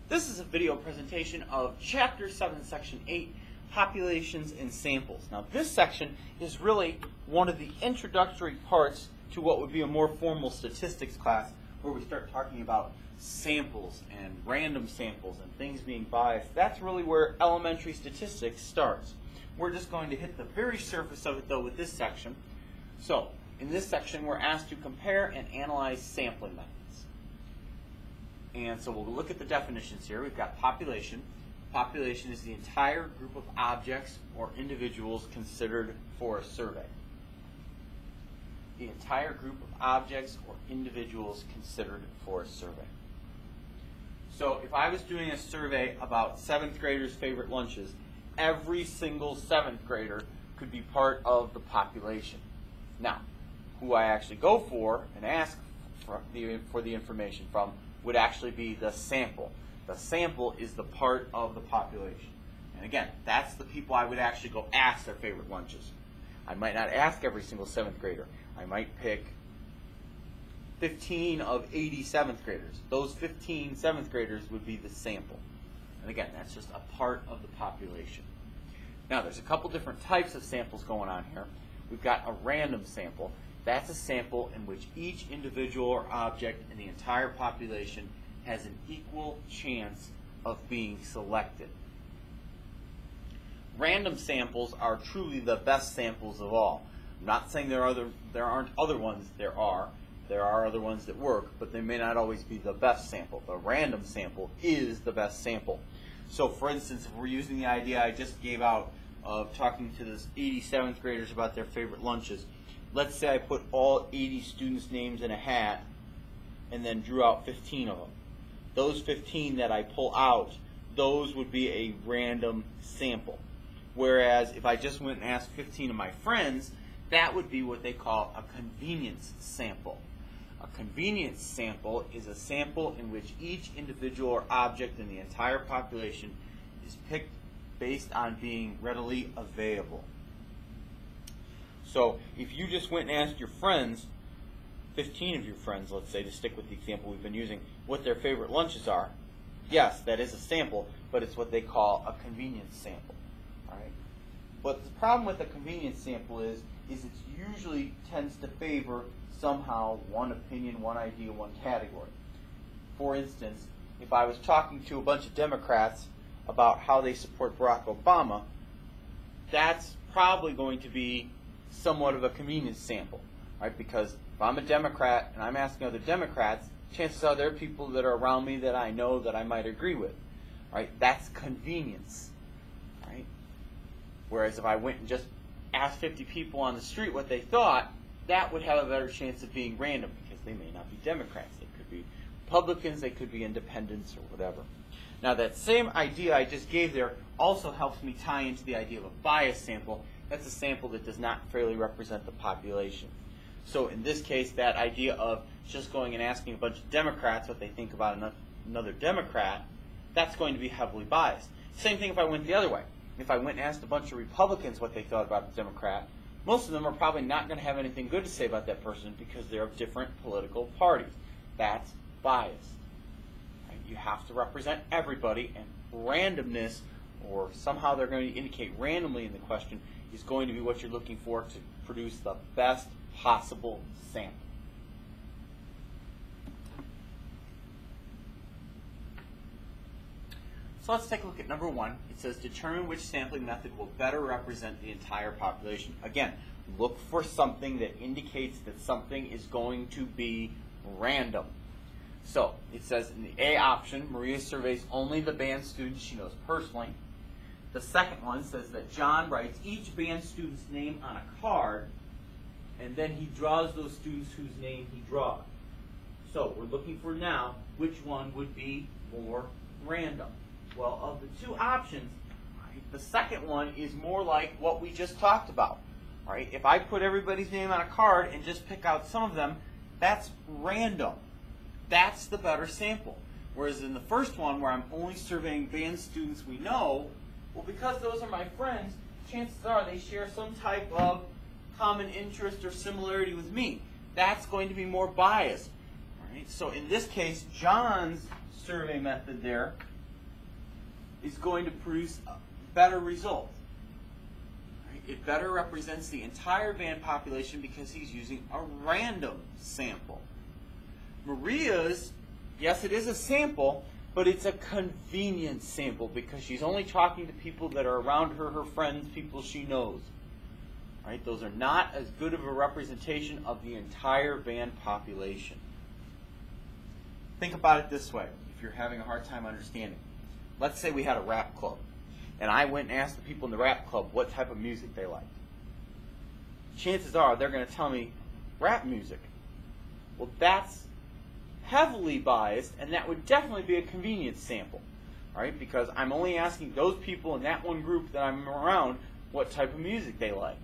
This is a video presentation of Chapter 7, Section 8, Populations and Samples. Now this section is really one of the introductory parts to what would be a more formal statistics class where we start talking about samples and random samples and things being biased. That's really where elementary statistics starts. We're just going to hit the very surface of it though with this section. So in this section we're asked to compare and analyze sampling methods. And so we'll look at the definitions here. We've got population. Population is the entire group of objects or individuals considered for a survey. The entire group of objects or individuals considered for a survey. So if I was doing a survey about 7th graders' favorite lunches, every single 7th grader could be part of the population. Now, who I actually go for and ask for the information from would actually be the sample. The sample is the part of the population. And again, that's the people I would actually go ask their favorite lunches. I might not ask every single 7th grader. I might pick 15 of 80 7th graders. Those 15 7th graders would be the sample. And again, that's just a part of the population. Now, there's a couple different types of samples going on here. We've got a random sample. That's a sample in which each individual or object in the entire population has an equal chance of being selected. Random samples are truly the best samples of all. I'm not saying there aren't other ones. There are other ones that work, but they may not always be the best sample. The random sample is the best sample. So for instance, if we're using the idea I just gave out of talking to this 80 7th graders about their favorite lunches, let's say I put all 80 students' names in a hat and then drew out 15 of them. Those 15 that I pull out, those would be a random sample. Whereas if I just went and asked 15 of my friends, that would be what they call a convenience sample. A convenience sample is a sample in which each individual or object in the entire population is picked based on being readily available. So if you just went and asked your friends, 15 of your friends, let's say, to stick with the example we've been using, what their favorite lunches are, yes, that is a sample, but it's what they call a convenience sample. All right? But the problem with a convenience sample is it usually tends to favor somehow one opinion, one idea, one category. For instance, if I was talking to a bunch of Democrats about how they support Barack Obama, that's probably going to be somewhat of a convenience sample, right? Because if I'm a Democrat and I'm asking other Democrats, chances are there are people that are around me that I know that I might agree with, right? That's convenience, right? Whereas if I went and just asked 50 people on the street what they thought, that would have a better chance of being random because they may not be Democrats. They could be Republicans, they could be independents or whatever. Now that same idea I just gave there also helps me tie into the idea of a bias sample. That's a sample that does not fairly represent the population. So in this case, that idea of just going and asking a bunch of Democrats what they think about another Democrat, that's going to be heavily biased. Same thing if I went the other way. If I went and asked a bunch of Republicans what they thought about the Democrat, most of them are probably not going to have anything good to say about that person because they're of different political parties. That's biased. Right? You have to represent everybody, and randomness, or somehow they're going to indicate randomly in the question, is going to be what you're looking for to produce the best possible sample. So let's take a look at number 1. It says determine which sampling method will better represent the entire population. Again, look for something that indicates that something is going to be random. So it says in the A option, Maria surveys only the band students she knows personally. The second one says that John writes each band student's name on a card, and then he draws those students whose name he draws. So we're looking for now which one would be more random. Well, of the two options, right, the second one is more like what we just talked about. Right? If I put everybody's name on a card and just pick out some of them, that's random. That's the better sample. Whereas in the first one, where I'm only surveying band students we know, well, because those are my friends, chances are they share some type of common interest or similarity with me. That's going to be more biased. Right? So in this case, John's survey method there is going to produce a better result. Right? It better represents the entire band population because he's using a random sample. Maria's, yes, it is a sample, but it's a convenience sample because she's only talking to people that are around her, her friends, people she knows. Right? Those are not as good of a representation of the entire band population. Think about it this way, if you're having a hard time understanding. Let's say we had a rap club, and I went and asked the people in the rap club what type of music they liked. Chances are they're going to tell me rap music. Well, that's heavily biased, and that would definitely be a convenience sample, right? Because I'm only asking those people in that one group that I'm around what type of music they like,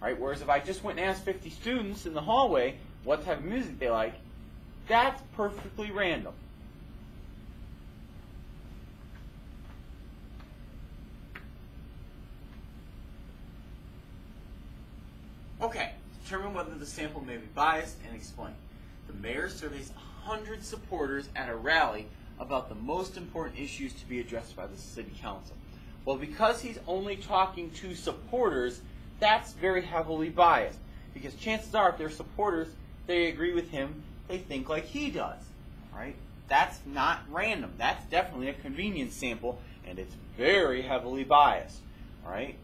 right? Whereas if I just went and asked 50 students in the hallway what type of music they like, that's perfectly random. Okay, determine whether the sample may be biased and explain. The mayor surveys 100 supporters at a rally about the most important issues to be addressed by the city council. Well, because he's only talking to supporters, that's very heavily biased. Because chances are, if they're supporters, they agree with him, they think like he does. Right? That's not random. That's definitely a convenience sample, and it's very heavily biased. Right?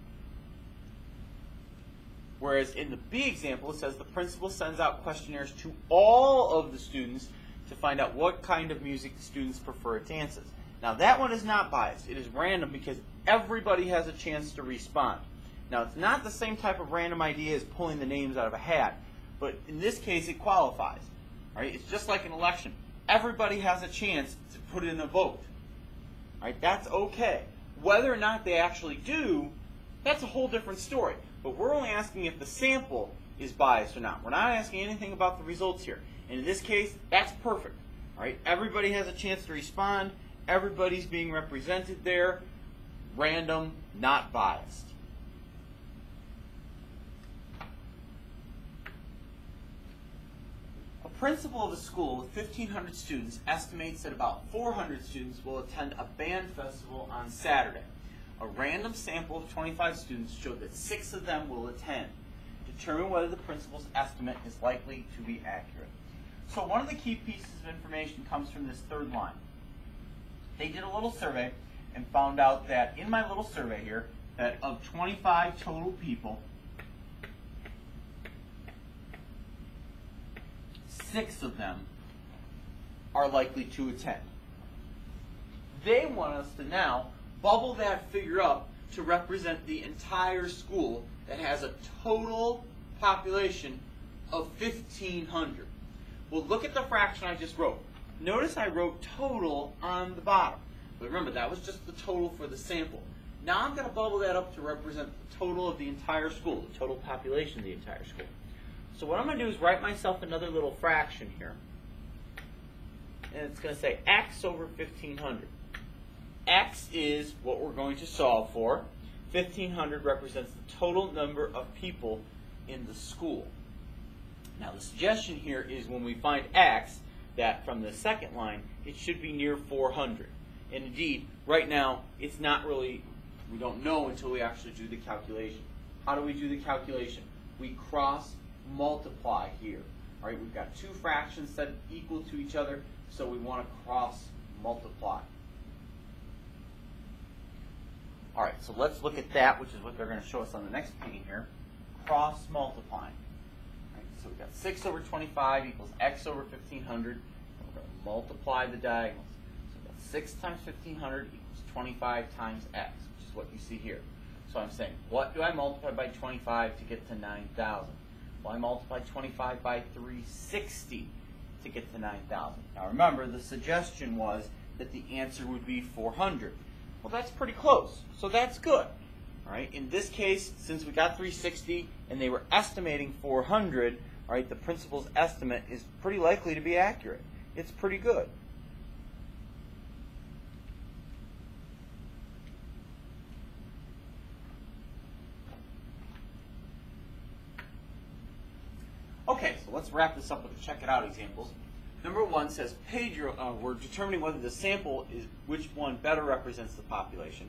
Whereas in the B example, it says the principal sends out questionnaires to all of the students to find out what kind of music the students prefer at dances. Now that one is not biased. It is random because everybody has a chance to respond. Now it's not the same type of random idea as pulling the names out of a hat, but in this case it qualifies. Right? It's just like an election. Everybody has a chance to put in a vote. Right? That's okay. Whether or not they actually do, that's a whole different story. But we're only asking if the sample is biased or not. We're not asking anything about the results here. And in this case, that's perfect. All right? Everybody has a chance to respond. Everybody's being represented there. Random, not biased. A principal of a school with 1,500 students estimates that about 400 students will attend a band festival on Saturday. A random sample of 25 students showed that 6 of them will attend. Determine whether the principal's estimate is likely to be accurate. So one of the key pieces of information comes from this third line. They did a little survey and found out that in my little survey here, that of 25 total people, 6 of them are likely to attend. They want us to now bubble that figure up to represent the entire school that has a total population of 1,500. Well, look at the fraction I just wrote. Notice I wrote total on the bottom. But remember, that was just the total for the sample. Now I'm going to bubble that up to represent the total of the entire school, the total population of the entire school. So what I'm going to do is write myself another little fraction here. And it's going to say x over 1,500. X is what we're going to solve for. 1,500 represents the total number of people in the school. Now the suggestion here is when we find x, that from the second line, it should be near 400. And indeed, right now, it's not really, we don't know until we actually do the calculation. How do we do the calculation? We cross multiply here. All right, we've got 2 fractions set equal to each other, so we want to cross multiply. All right, so let's look at that, which is what they're going to show us on the next pane here. Cross multiplying. Right, so we've got 6 over 25 equals x over 1,500. And we're going to multiply the diagonals. So we've got 6 times 1,500 equals 25 times x, which is what you see here. So I'm saying, what do I multiply by 25 to get to 9,000? Well, I multiply 25 by 360 to get to 9,000. Now remember, the suggestion was that the answer would be 400. Well, that's pretty close, so that's good. All right. In this case, since we got 360 and they were estimating 400, all right, the principal's estimate is pretty likely to be accurate. It's pretty good. Okay, so let's wrap this up with the check it out examples. Number 1 says Pedro, we're determining whether the sample is which one better represents the population.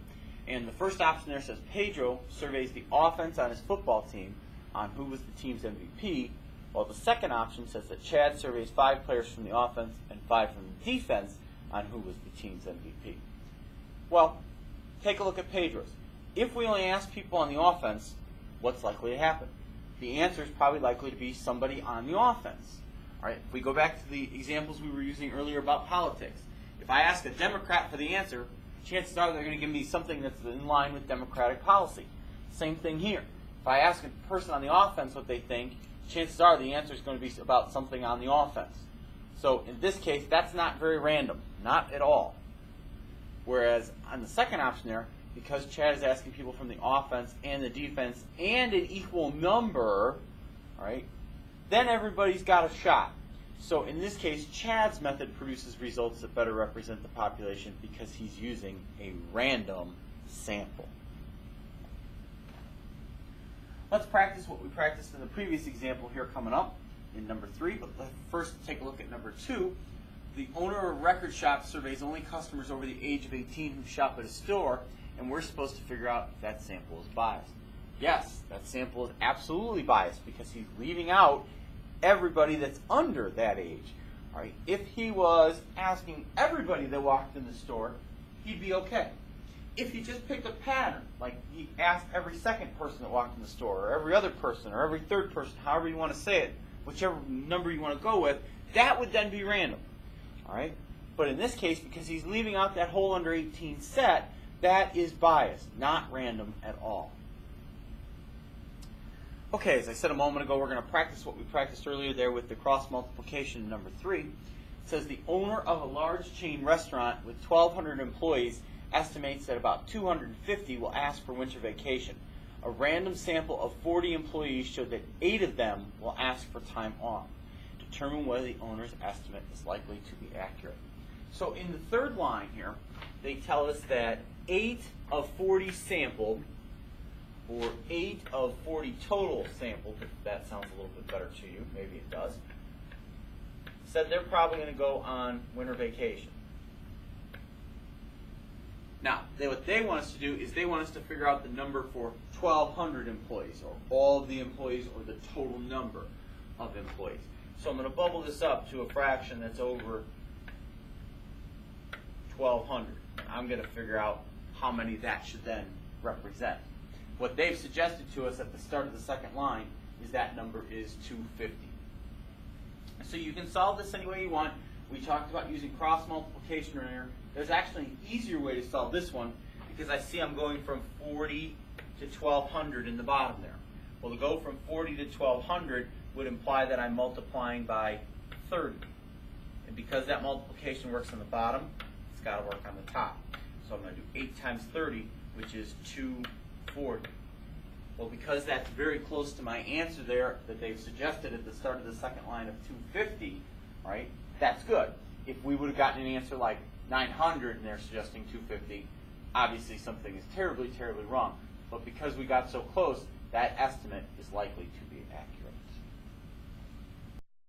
And the first option there says Pedro surveys the offense on his football team on who was the team's MVP, while the second option says that Chad surveys 5 players from the offense and 5 from the defense on who was the team's MVP. Well, take a look at Pedro's. If we only ask people on the offense, what's likely to happen? The answer is probably likely to be somebody on the offense. All right, if we go back to the examples we were using earlier about politics, if I ask a Democrat for the answer, chances are they're going to give me something that's in line with Democratic policy. Same thing here. If I ask a person on the offense what they think, chances are the answer is going to be about something on the offense. So in this case, that's not very random, not at all. Whereas on the second option there, because Chad is asking people from the offense and the defense and an equal number, all right, then everybody's got a shot. So in this case, Chad's method produces results that better represent the population because he's using a random sample. Let's practice what we practiced in the previous example here coming up in number 3. But let's first take a look at number 2. The owner of a record shop surveys only customers over the age of 18 who shop at a store, and we're supposed to figure out if that sample is biased. Yes, that sample is absolutely biased because he's leaving out everybody that's under that age. All right. If he was asking everybody that walked in the store, he'd be okay. If he just picked a pattern, like he asked every second person that walked in the store, or every other person, or every third person, however you want to say it, whichever number you want to go with, that would then be random. All right. But in this case, because he's leaving out that whole under 18 set, that is biased, not random at all. Okay, as I said a moment ago, we're going to practice what we practiced earlier there with the cross multiplication in number 3. It says the owner of a large chain restaurant with 1,200 employees estimates that about 250 will ask for winter vacation. A random sample of 40 employees showed that 8 of them will ask for time off. Determine whether the owner's estimate is likely to be accurate. So in the third line here, they tell us that 8 of 40 sampled, or 8 of 40 total sampled, if that sounds a little bit better to you, maybe it does, said they're probably going to go on winter vacation. Now, what they want us to do is they want us to figure out the number for 1,200 employees, or all of the employees, or the total number of employees. So I'm going to bubble this up to a fraction that's over 1,200. I'm going to figure out how many that should then represent. What they've suggested to us at the start of the second line is that number is 250. So you can solve this any way you want. We talked about using cross multiplication earlier. There's actually an easier way to solve this one because I see I'm going from 40 to 1,200 in the bottom there. Well, to go from 40 to 1,200 would imply that I'm multiplying by 30. And because that multiplication works on the bottom, it's got to work on the top. So I'm going to do 8 times 30, which is 240. Well, because that's very close to my answer there that they've suggested at the start of the second line of 250, right, that's good. If we would have gotten an answer like 900 and they're suggesting 250, obviously something is terribly, terribly wrong. But because we got so close, that estimate is likely to be accurate.